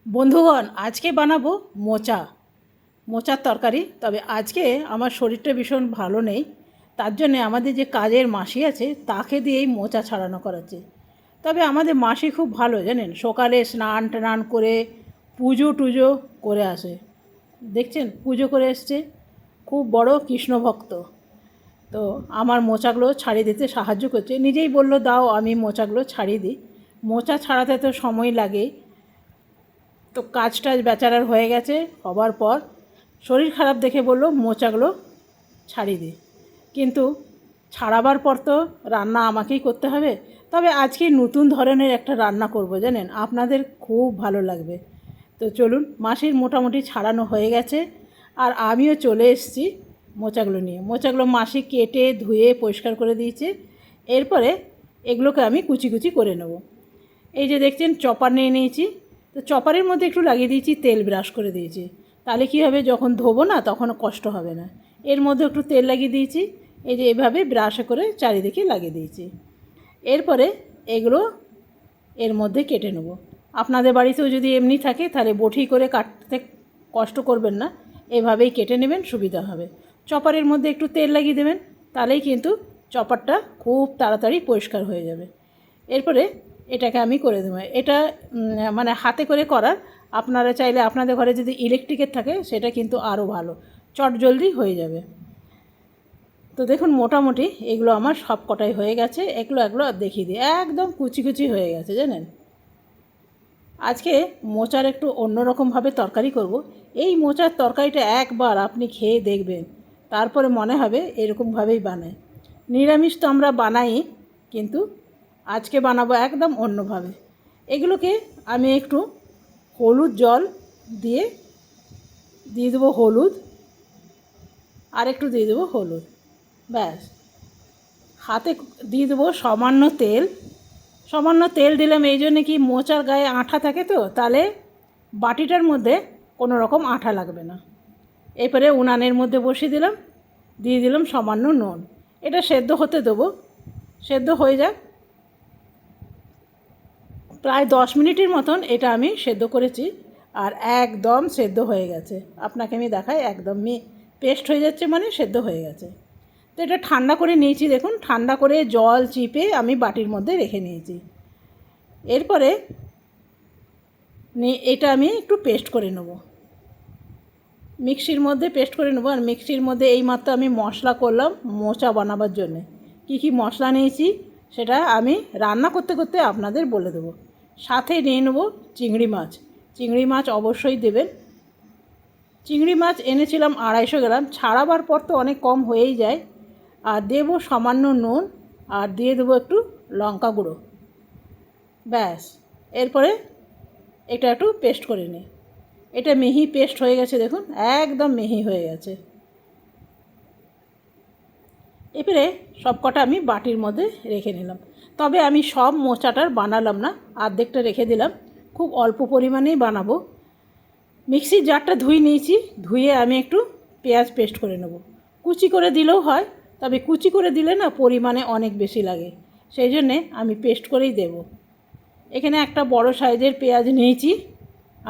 বন্ধুগণ, আজকে বানাবো মোচার তরকারি। তবে আজকে আমার শরীরটা ভীষণ ভালো নেই, তার জন্যে আমাদের যে কাজের মাসি আছে তাকে দিয়েই মোচা ছাড়ানো করাচ্ছে। তবে আমাদের মাসি খুব ভালো, জানেন, সকালে স্নান টান করে পুজো টুজো করে আসে। দেখছেন, পুজো করে এসছে, খুব বড় কৃষ্ণ ভক্ত। তো আমার মোচাগুলো ছাড়িয়ে দিতে সাহায্য করছে, নিজেই বললো দাও আমি মোচাগুলো ছাড়িয়ে দিই। মোচা ছাড়াতে তো সময় লাগে। তো কাজটা বেচারার হয়ে গেছে, হবার পর শরীর খারাপ দেখে বললো মোচাগুলো ছাড়িয়ে দে। কিন্তু ছাড়াবার পর তো রান্না আমাকেই করতে হবে। তবে আজকে নতুন ধরনের একটা রান্না করব, জানেন, আপনাদের খুব ভালো লাগবে। তো চলুন, মাসির মোটামুটি ছাড়ানো হয়ে গেছে, আর আমিও চলে এসেছি মোচাগুলো নিয়ে। মোচাগুলো মাসি কেটে ধুয়ে পরিষ্কার করে দিয়েছে। এরপরে এগুলোকে আমি কুচি কুচি করে নেব। এই যে দেখছেন, চপার নিয়ে নিয়েছি। তো চপারের মধ্যে একটু লাগিয়ে দিয়েছি তেল, ব্রাশ করে দিয়েছি, তাহলে কী হবে, যখন ধোবো না তখন কষ্ট হবে না। এর মধ্যে একটু তেল লাগিয়ে দিয়েছি, এই যে এভাবে ব্রাশে করে চারিদিকে লাগিয়ে দিয়েছি। এরপরে এগুলো এর মধ্যে কেটে নেব। আপনাদের বাড়িতেও যদি এমনি থাকে তাহলে বটি করে কাটতে কষ্ট করবেন না, এভাবেই কেটে নেবেন, সুবিধা হবে। চপারের মধ্যে একটু তেল লাগিয়ে দেবেন, তাহলেই কিন্তু চপারটা খুব তাড়াতাড়ি পরিষ্কার হয়ে যাবে। এরপরে এটাকে আমি করে দেবো। এটা মানে হাতে করে করার, আপনারা চাইলে আপনাদের ঘরে যদি ইলেকট্রিকের থাকে সেটা কিন্তু আরও ভালো, চট জলদি হয়ে যাবে। তো দেখুন, মোটামুটি এগুলো আমার সব কটাই হয়ে গেছে। এগুলো দেখিয়ে দিই, একদম কুচি কুচি হয়ে গেছে, জানেন। আজকে মোচার একটু অন্যরকমভাবে তরকারি করব। এই মোচার তরকারিটা একবার আপনি খেয়ে দেখবেন, তারপরে মনে হবে এরকমভাবেই বানায়। নিরামিষ তো আমরা বানাই, কিন্তু আজকে বানাবো একদম অন্যভাবে। এগুলোকে আমি একটু হলুদ জল দিয়ে দেবো হলুদ, আর একটু দিয়ে দেবো হলুদ, ব্যাস। হাতে দিয়ে দেবো সামান্য তেল দিলাম এই জন্যে কি, মোচার গায়ে আঠা থাকে, তো তাহলে বাটিটার মধ্যে কোনো রকম আঠা লাগবে না। এরপরে উনানের মধ্যে বসিয়ে দিলাম, দিয়ে দিলাম সামান্য নুন। এটা সেদ্ধ হতে দেবো, সেদ্ধ হয়ে যাক। প্রায় 10 মিনিটের মতন এটা আমি সেদ্ধ করেছি, আর একদম সেদ্ধ হয়ে গেছে। আপনাকে আমি দেখাই, একদম পেস্ট হয়ে যাচ্ছে, মানে সেদ্ধ হয়ে গেছে। তো এটা ঠান্ডা করে নিয়েছি, দেখুন, ঠান্ডা করে জল চিপে আমি বাটির মধ্যে রেখে নিয়েছি। এরপরে এটা আমি একটু পেস্ট করে নেব, মিক্সির মধ্যে পেস্ট করে নেব। আর মিক্সির মধ্যে এইমাত্র আমি মশলা করলাম মোচা বানাবার জন্যে। কী মশলা নিয়েছি সেটা আমি রান্না করতে করতে আপনাদের বলে দেবো। সাথে নিয়ে নেব চিংড়ি মাছ অবশ্যই দেবেন। চিংড়ি মাছ এনেছিলাম 250 গ্রাম, ছাড়াবার পর তো অনেক কম হয়েই যায়। আর দেব সামান্য নুন, আর দিয়ে দেবো একটু লঙ্কা গুঁড়ো, ব্যাস। এরপরে এটা একটু পেস্ট করে নিই। এটা মিহি পেস্ট হয়ে গেছে, দেখুন, একদম মিহি হয়ে গেছে। এবারে সব কটা আমি বাটির মধ্যে রেখে নিলাম। তবে আমি সব মোচাটার বানালাম না, অর্ধেকটা রেখে দিলাম, খুব অল্প পরিমাণেই বানাবো। মিক্সির জারটা ধুয়ে নিয়েছি, ধুয়ে আমি একটু পেঁয়াজ পেস্ট করে নেব। কুচি করে দিলেও হয়, তবে কুচি করে দিলে না পরিমাণে অনেক বেশি লাগে, সেই জন্যে আমি পেস্ট করেই দেব। এখানে একটা বড় সাইজের পেঁয়াজ নিয়েছি,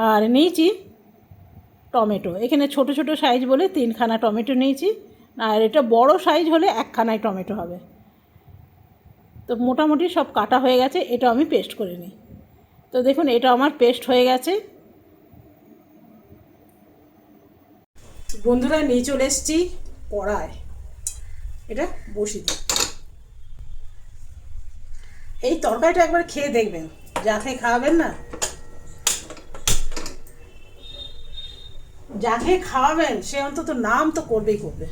আর নিয়েছি টমেটো। এখানে ছোট ছোট সাইজ বলে 3খানা টমেটো নিয়েছি, আর এটা বড় সাইজ হলে 1খানাই টমেটো হবে। তো মোটামুটি সব কাটা হয়ে গেছে, এটা আমি পেস্ট করে নিই। তো দেখুন, এটা আমার পেস্ট হয়ে গেছে। বন্ধুরা, নিয়ে চলে এসেছি কড়ায়, এটা বসিয়ে দিই। এই তরকারিটা একবার খেয়ে দেখবেন, যাকে খাওয়াবেন না, যাকে খাওয়াবেন সে অন্তত নাম তো করবেই করবে।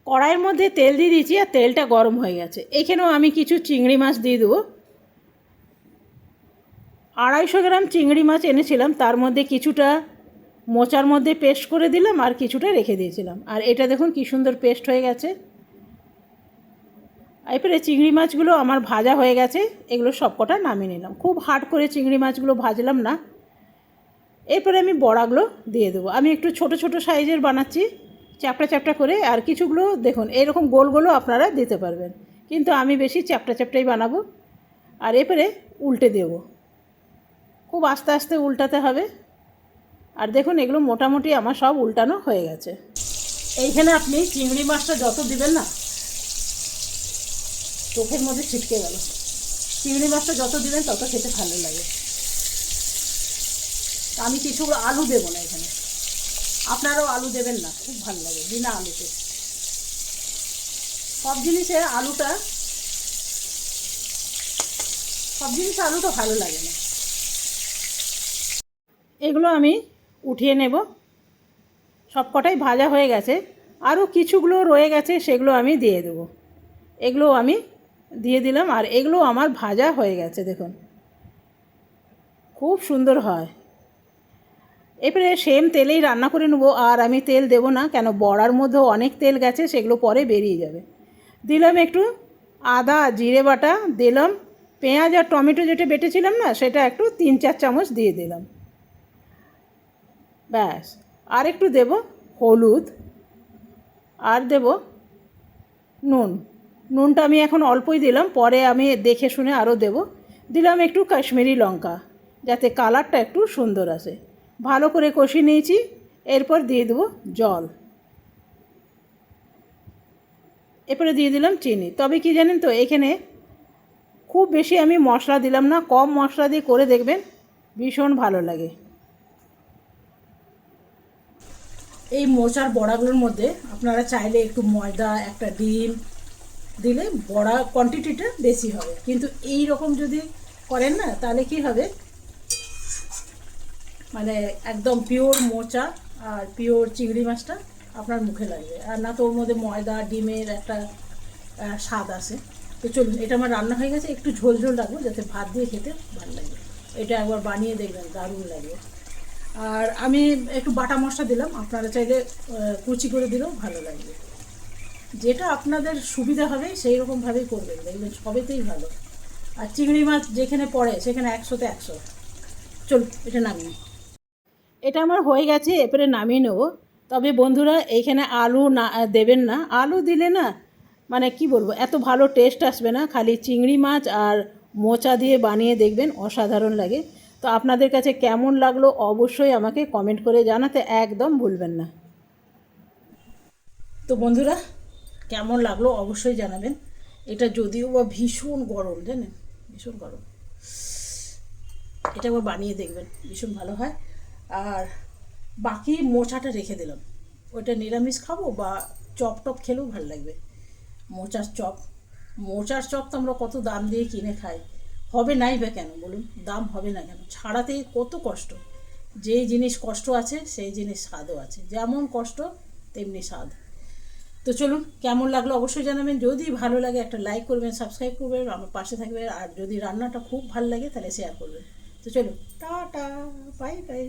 কড়াইয়ের মধ্যে তেল দিয়ে দিয়েছি, আর তেলটা গরম হয়ে গেছে। এখানেও আমি কিছু চিংড়ি মাছ দিয়ে দেবো। 250 গ্রাম চিংড়ি মাছ এনেছিলাম, তার মধ্যে কিছুটা মোচার মধ্যে পেস্ট করে দিলাম, আর কিছুটা রেখে দিয়েছিলাম। আর এটা দেখুন কী সুন্দর পেস্ট হয়ে গেছে। এরপরে চিংড়ি মাছগুলো আমার ভাজা হয়ে গেছে, এগুলো সব কটা নামিয়ে নিলাম। খুব হার্ড করে চিংড়ি মাছগুলো ভাজলাম না। এরপরে আমি বড়াগুলো দিয়ে দেবো। আমি একটু ছোট ছোট সাইজের বানাচ্ছি, চ্যাপটা চ্যাপটা করে। আর কিছুগুলো দেখুন এরকম গোলগুলো আপনারা দিতে পারবেন, কিন্তু আমি বেশি চ্যাপটা চ্যাপটাই বানাবো। আর এরপরে উল্টে দেব, খুব আস্তে আস্তে উল্টাতে হবে। আর দেখুন এগুলো মোটামুটি আমার সব উল্টানো হয়ে গেছে। এইখানে আপনি চিংড়ি মাছটা যত দিবেন না, চোখের মধ্যে ছিটকে গেল, চিংড়ি মাছটা যত দিবেন তত খেতে ভালো লাগে। আমি কিছু আলু দেবো না এখানে, আপনারাও আলু দেবেন না, খুব ভালো লাগে বিনা আলুতে। সব জিনিসে আলুটা ভালো লাগে না। এগুলো আমি উঠিয়ে নেব। সব কটাই ভাজা হয়ে গেছে, আরও কিছুগুলো রয়ে গেছে, সেগুলো আমি দিয়ে দেবো। এগুলো আমি দিয়ে দিলাম, আর এগুলো আমার ভাজা হয়ে গেছে। দেখুন খুব সুন্দর হয়। এবারে সেম তেলেই রান্না করে নেবো, আর আমি তেল দেবো না, কেন বড়ার মধ্যেও অনেক তেল গেছে, সেগুলো পরে বেরিয়ে যাবে। দিলাম একটু আদা জিরে বাটা, দিলাম পেঁয়াজ আর টমেটো যেটা বেটেছিলাম না, সেটা একটু 3-4 চামচ দিয়ে দিলাম, ব্যাস। আর একটু দেব হলুদ, আর দেব নুনটা আমি এখন অল্পই দিলাম, পরে আমি দেখে শুনে আরও দেব। দিলাম একটু কাশ্মীরি লঙ্কা, যাতে কালারটা একটু সুন্দর আসে। ভালো করে কষিয়ে নিয়েছি, এরপর দিয়ে দেবো জল, এরপরে দিয়ে দিলাম চিনি। তবে কি জানেন তো, এখানে খুব বেশি আমি মশলা দিলাম না, কম মশলা দিয়ে করে দেখবেন, ভীষণ ভালো লাগে। এই মোচার বড়াগুলোর মধ্যে আপনারা চাইলে একটু ময়দা, একটা ডিম দিলে বড়া কোয়ান্টিটিটা বেশি হবে, কিন্তু এই রকম যদি করেন না, তাহলে কি হবে, মানে একদম পিওর মোচা আর পিওর চিংড়ি মাছটা আপনার মুখে লাগবে। আর না তো ওর মধ্যে ময়দা ডিমের একটা স্বাদ আসে। তো চলুন, এটা আমার রান্না হয়ে গেছে, একটু ঝোল ঝোল রাখবো যাতে ভাত দিয়ে খেতে ভালো লাগে। এটা একবার বানিয়ে দেখবেন, দারুণ লাগবে। আর আমি একটু বাটা মশলা দিলাম, আপনারা চাইলে কুচি করে দিলেও ভালো লাগবে। যেটা আপনাদের সুবিধা হবে সেই রকমভাবেই করবেন, দেখবেন সবেতেই ভালো। আর চিংড়ি মাছ যেখানে পড়ে সেখানে 100-তে 100। চলুন এটা নামিয়ে, এটা আমার হয়ে গেছে, এরপরে নামিয়ে নেব। তবে বন্ধুরা এইখানে আলু না দেবেন না, আলু দিলে না মানে কি বলবো, এত ভালো টেস্ট আসবে না। খালি চিংড়ি মাছ আর মোচা দিয়ে বানিয়ে দেখবেন, অসাধারণ লাগে। তো আপনাদের কাছে কেমন লাগলো অবশ্যই আমাকে কমেন্ট করে জানাতে একদম ভুলবেন না। তো বন্ধুরা কেমন লাগলো অবশ্যই জানাবেন। এটা যদিও বা ভীষণ গরম, জানেন ভীষণ গরম, এটা একবার বানিয়ে দেখবেন, ভীষণ ভালো হয়। আর বাকি মোচাটা রেখে দিলাম, ওইটা নিরামিষ খাবো বা চপ টপ খেলেও ভালো লাগবে। মোচার চপ তো আমরা কত দাম দিয়ে কিনে খাই, হবে নাই বা কেন বলুন, দাম হবে না কেন, ছাড়াতে কত কষ্ট। যেই জিনিস কষ্ট আছে সেই জিনিস স্বাদও আছে, যেমন কষ্ট তেমনি স্বাদ। তো চলুন, কেমন লাগলো অবশ্যই জানাবেন। যদি ভালো লাগে একটা লাইক করবেন, সাবস্ক্রাইব করবেন, আমার পাশে থাকবেন। আর যদি রান্নাটা খুব ভালো লাগে তাহলে শেয়ার করবেন। তো চলুন, টাটা, বাই বাই।